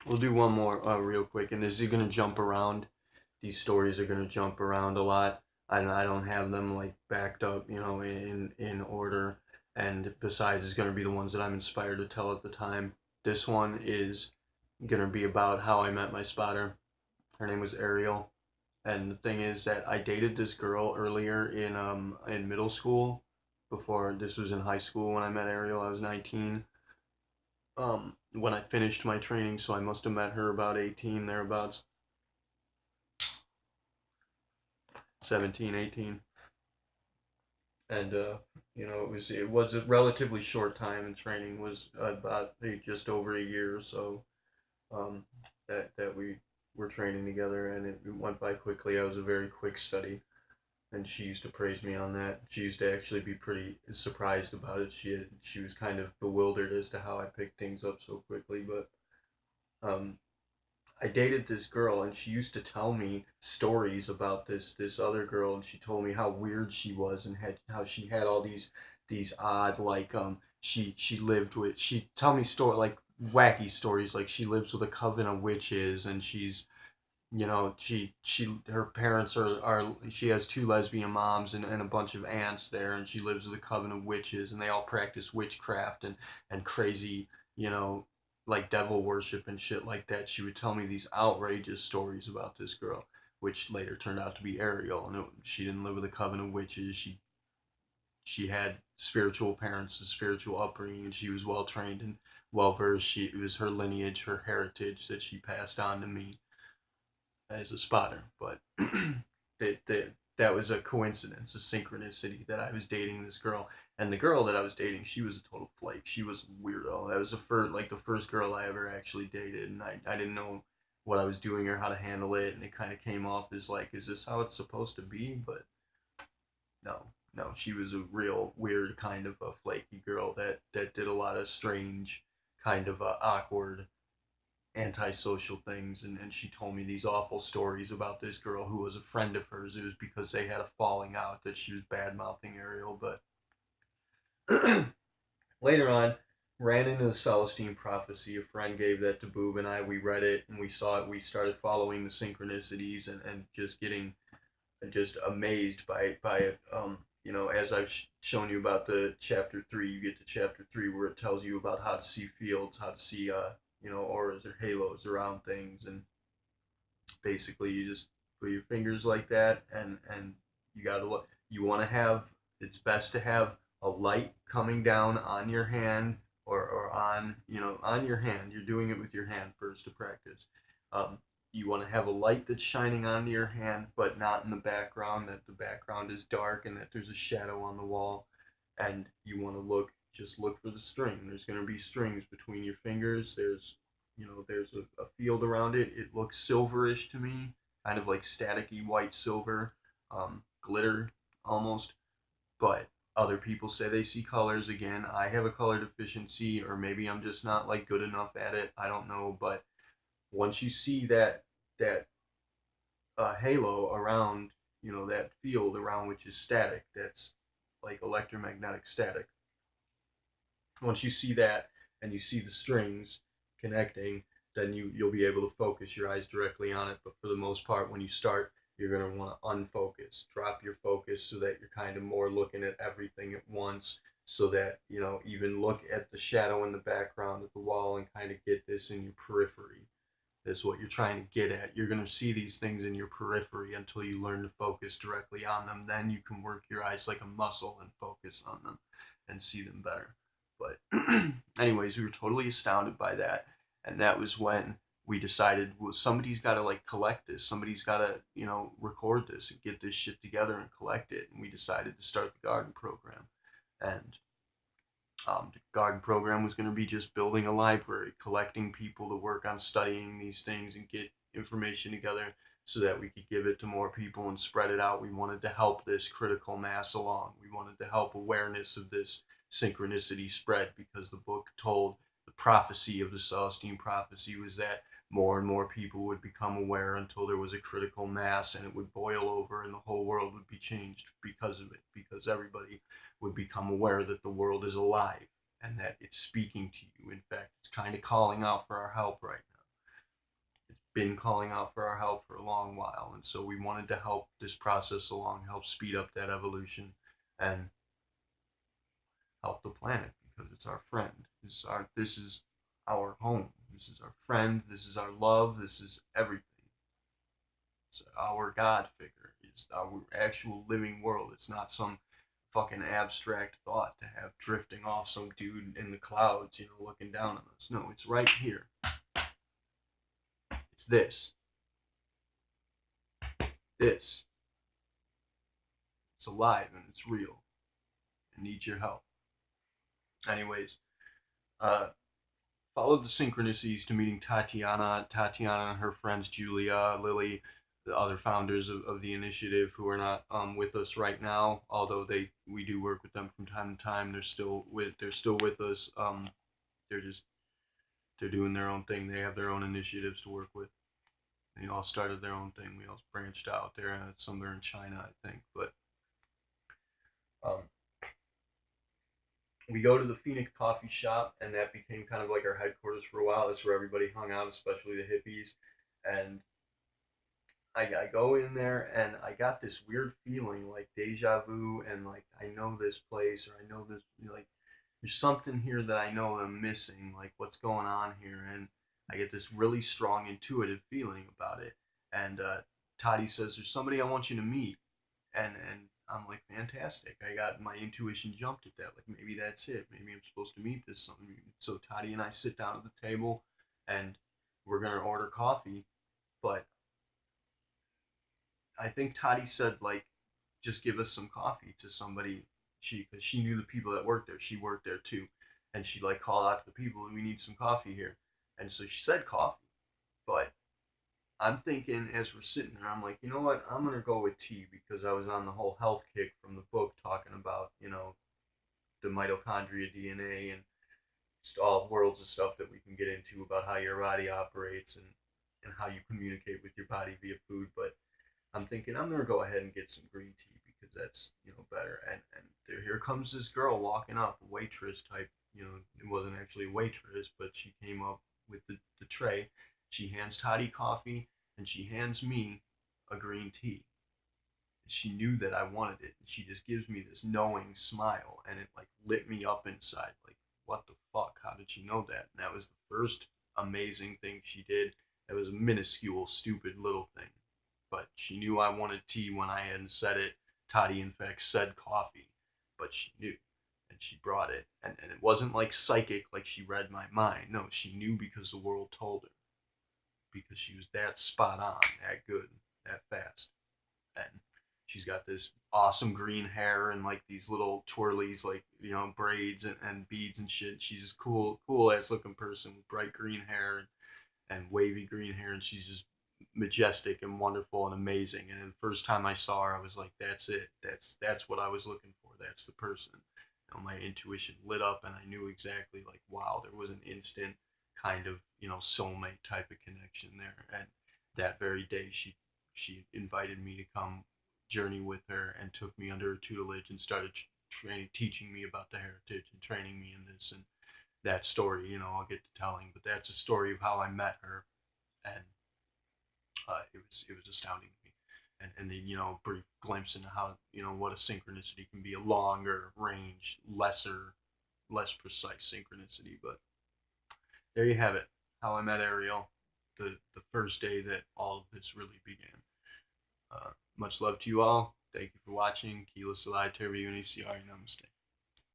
We'll do one more real quick, and this is gonna jump around. These stories are gonna jump around a lot. I don't have them like backed up, in order. And besides, it's gonna be the ones that I'm inspired to tell at the time. This one is gonna be about how I met my spotter. Her name was Ariel, and the thing is that I dated this girl earlier in middle school. Before this was in high school when I met Ariel. I was 19. When I finished my training, so I must have met her about 18 thereabouts, 17, 18. And it was a relatively short time in training, was about just over a year or so, um, that we were training together, and it went by quickly. I was a very quick study, and she used to praise me on that. She used to actually be pretty surprised about it. She was kind of bewildered as to how I picked things up so quickly, but um, I dated this girl, and she used to tell me stories about this other girl, and she told me how weird she was, and had how she had all these odd, like, she lived with, she tell me story like wacky stories, like she lives with a coven of witches, and she's, she her parents are she has two lesbian moms, and a bunch of aunts there, and she lives with a coven of witches, and they all practice witchcraft and crazy, you know like devil worship and shit like that. She would tell me these outrageous stories about this girl, which later turned out to be Ariel. And she didn't live with a coven of witches. She had spiritual parents, a spiritual upbringing, and she was well trained and well versed. It was her lineage, her heritage that she passed on to me as a spotter. But that was a coincidence, a synchronicity, that I was dating this girl. And the girl that I was dating, she was a total flake. She was a weirdo. That was the first girl I ever actually dated, and I didn't know what I was doing or how to handle it, and it kind of came off as like, is this how it's supposed to be? But no, no, she was a real weird kind of a flaky girl that did a lot of strange, kind of awkward antisocial things, and she told me these awful stories about this girl who was a friend of hers. It was because they had a falling out that she was bad mouthing Ariel. But later on, ran into the Celestine prophecy. A friend gave that to Boob and I. We read it and we saw it. We started following the synchronicities, and just getting just amazed by it. As I've shown you about the chapter 3, you get to chapter 3 where it tells you about how to see fields, how to see auras or halos around things, and basically you just put your fingers like that, and you gotta look. You want to have. It's best to have a light coming down on your hand, or on your hand. You're doing it with your hand first to practice. Um, you want to have a light that's shining onto your hand, but not in the background. That the background is dark and that there's a shadow on the wall. And you want to just look for the string. There's going to be strings between your fingers. There's a field around it. It looks silverish to me, kind of like staticky white silver, glitter almost. But other people say they see colors. Again, I have a color deficiency, or maybe I'm just not like good enough at it. I don't know. But once you see that halo around, that field around, which is static, that's like electromagnetic static. Once you see that, and you see the strings connecting, then you'll be able to focus your eyes directly on it. But for the most part, when you start, you're going to want to unfocus, drop your focus, so that you're kind of more looking at everything at once, so that even look at the shadow in the background of the wall and kind of get this in your periphery. Is what you're trying to get at. You're going to see these things in your periphery until you learn to focus directly on them. Then you can work your eyes like a muscle and focus on them and see them better. But anyways, we were totally astounded by that, and that was when we decided, well, somebody's got to like collect this. Somebody's got to record this and get this shit together and collect it. And we decided to start the garden program. And the garden program was going to be just building a library, collecting people to work on studying these things and get information together so that we could give it to more people and spread it out. We wanted to help this critical mass along. We wanted to help awareness of this synchronicity spread, because the book told the prophecy of the Celestine prophecy was that more and more people would become aware until there was a critical mass, and it would boil over and the whole world would be changed because of it, because everybody would become aware that the world is alive and that it's speaking to you. In fact, it's kind of calling out for our help right now. been calling out for our help for a long while, and so we wanted to help this process along, help speed up that evolution, and help the planet because it's our friend. This is our home. This is our friend. This is our love. This is everything. It's our God figure. It's our actual living world. It's not some fucking abstract thought to have drifting off some dude in the clouds, looking down on us. No, it's right here. It's this. This. It's alive and it's real. It needs your help. Anyways, uh, followed the synchronicities to meeting Tatiana and her friends Julia, Lily, the other founders of the initiative who are not with us right now. Although we do work with them from time to time. They're still with us. They're just they're doing their own thing. They have their own initiatives to work with. They all started their own thing. We all branched out. They're somewhere in China, I think. But um, we go to the Phoenix Coffee Shop, and that became kind of like our headquarters for a while. That's where everybody hung out, especially the hippies. And I go in there, and I got this weird feeling like deja vu, and like I know this place, or I know this, like there's something here that I know I'm missing. Like what's going on here? And I get this really strong intuitive feeling about it. And Toddy says, "There's somebody I want you to meet." And I'm like, fantastic. I got my intuition jumped at that. Like maybe that's it. Maybe I'm supposed to meet this somebody. So Toddy and I sit down at the table, and we're gonna order coffee. But I think Toddy said like, just give us some coffee to somebody. Because she knew the people that worked there. She worked there too, and she like called out to the people, we need some coffee here. And so she said coffee, but I'm thinking as we're sitting there, I'm like, you know what? I'm gonna go with tea because I was on the whole health kick from the book talking about, the mitochondria DNA and just all worlds of stuff that we can get into about how your body operates and how you communicate with your body via food. But I'm thinking I'm gonna go ahead and get some green tea because that's better. And here comes this girl walking up, a waitress type. It wasn't actually a waitress, but she came up with the tray. She hands Toddy coffee and she hands me a green tea. She knew that I wanted it, and she just gives me this knowing smile, and it like lit me up inside. Like, what the fuck? How did she know that? And that was the first amazing thing she did. It was a minuscule, stupid little thing, but she knew I wanted tea when I hadn't said it. Toddy, in fact, said coffee, but she knew, and she brought it. And it wasn't like psychic, like she read my mind. No, she knew because the world told her, because she was that spot on, that good, that fast. And she's got this awesome green hair and like these little twirlies, like braids and beads and shit. She's just cool ass looking person with bright green hair and wavy green hair, and she's just majestic and wonderful and amazing. And the first time I saw her, I was like, that's it. That's what I was looking for. That's the person. My intuition lit up, and I knew exactly like, wow, there was an instant kind of soulmate type of connection there. And that very day, she invited me to come journey with her and took me under her tutelage and started training, teaching me about the heritage and training me in this. And that story, I'll get to telling, but that's a story of how I met her, and it was astounding to me. And then brief glimpse into how what a synchronicity can be, a longer range, less precise synchronicity. But there you have it, how I met Ariel, the first day that all of this really began. Much love to you all. Thank you for watching. Kila Salai Terry Uni Namaste.